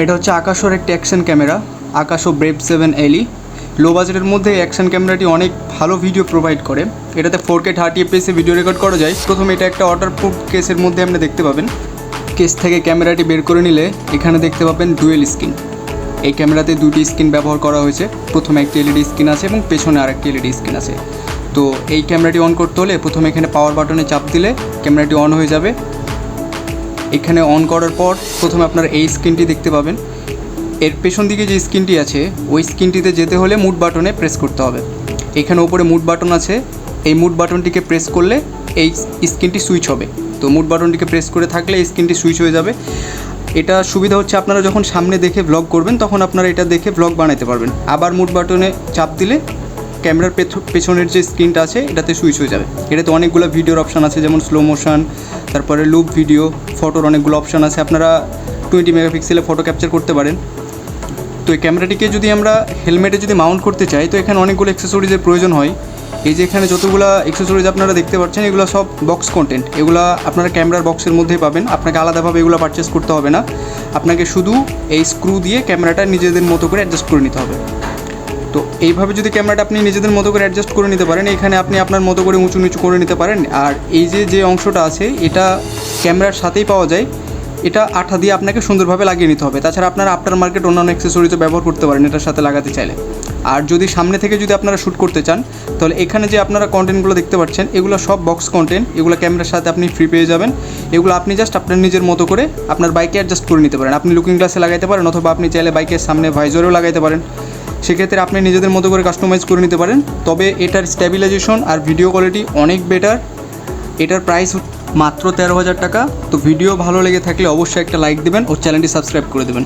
এটা হচ্ছে আকাশোর একটি অ্যাকশন ক্যামেরা, আকাশো ব্রেভ 7 এলই। লো বাজেটের মধ্যে অ্যাকশন ক্যামেরাটি অনেক ভালো ভিডিও প্রোভাইড করে। এটাতে 4K 30 fps ভিডিও রেকর্ড করা যায়। প্রথমে এটা একটা ওয়াটারপ্রুফ কেসের মধ্যে আপনি দেখতে পাবেন। কেস থেকে ক্যামেরাটি বের করে নিলে এখানে দেখতে পাবেন ডুয়েল স্ক্রিন। এই ক্যামেরাতে দুটি স্ক্রিন ব্যবহার করা হয়েছে। প্রথমে একটি এলইডি স্ক্রিন আছে এবং পেছনে আরেকটি এলইডি স্ক্রিন আছে। তো এই ক্যামেরাটি অন করতে হলে প্রথমে এখানে পাওয়ার বাটনে চাপ দিলে ক্যামেরাটি অন হয়ে যাবে। এখানে অন করার পর প্রথমে আপনারা এই স্ক্রিনটি দেখতে পাবেন। এর পেছন দিকে যে স্ক্রিনটি আছে ওই স্ক্রিনটিতে যেতে হলে মুড বাটনে প্রেস করতে হবে। এখানে ওপরে মুড বাটন আছে, এই মুড বাটনটিকে প্রেস করলে এই স্ক্রিনটি সুইচ হবে। তো মুড বাটনটিকে প্রেস করে থাকলে এই স্ক্রিনটি সুইচ হয়ে যাবে। এটা সুবিধা হচ্ছে আপনারা যখন সামনে দেখে ভ্লগ করবেন তখন আপনারা এটা দেখে ভ্লগ বানাতে পারবেন। আবার মুড বাটনে চাপ দিলে ক্যামেরার পেছনের যে স্ক্রিনটা আছে এটাতে সুইচ হয়ে যাবে। এটাতে অনেকগুলো ভিডিওর অপশান আছে, যেমন স্লো মোশন, তারপরে লুপ ভিডিও, ফটোর অনেকগুলো অপশান আছে। আপনারা 20 মেগাপিক্সেলে ফটো ক্যাপচার করতে পারেন। তো এই ক্যামেরাটিকে যদি আমরা হেলমেটে যদি মাউন্ট করতে চাই তো এখানে অনেকগুলো অ্যাক্সেসরিজের প্রয়োজন হয়। এই যে এখানে যতগুলো অ্যাক্সেসরিজ আপনারা দেখতে পাচ্ছেন এগুলো সব বক্স কন্টেন্ট। এগুলো আপনারা ক্যামেরার বক্সের মধ্যেই পাবেন, আপনাকে আলাদাভাবে এগুলো পারচেস করতে হবে না। আপনাকে শুধু এই স্ক্রু দিয়ে ক্যামেরাটা নিজেদের মতো করে অ্যাডজাস্ট করে নিতে হবে। তো এইভাবে যদি ক্যামেরাটা আপনি নিজেদের মতো করে অ্যাডজাস্ট করে নিতে পারেন, এখানে আপনি আপনার মতো করে উঁচু নিচু করে নিতে পারেন। আর এই যে অংশটা আছে এটা ক্যামেরার সাথেই পাওয়া যায়, এটা আঠা দিয়ে আপনাকে সুন্দরভাবে লাগিয়ে নিতে হবে। তাছাড়া আপনারা আফটার মার্কেট অন্যান্য অ্যাক্সেসরিজও ব্যবহার করতে পারেন এটার সাথে লাগাতে চাইলে। আর যদি সামনে থেকে যদি আপনারা শ্যুট করতে চান তাহলে এখানে যে আপনারা কন্টেন্টগুলো দেখতে পাচ্ছেন এগুলো সব বক্স কন্টেন্ট, এগুলো ক্যামেরার সাথে আপনি ফ্রি পেয়ে যাবেন। এগুলো আপনি জাস্ট আপনার নিজের মতো করে আপনার বাইকে অ্যাডজাস্ট করে নিতে পারেন। আপনি লুকিং গ্লাসে লাগাইতে পারেন অথবা আপনি চাইলে বাইকের সামনে ভাইজরেও লাগাইতে পারেন। সেক্ষেত্রে আপনি নিজেদের মতো করে কাস্টমাইজ করে নিতে পারেন। তবে এটার স্ট্যাবিলাইজেশন আর ভিডিও কোয়ালিটি অনেক বেটার। এটার প্রাইস মাত্র 13,000 টাকা। তো ভিডিও ভালো লেগে থাকলে অবশ্যই একটা লাইক দেবেন ও চ্যানেলটি সাবস্ক্রাইব করে দেবেন।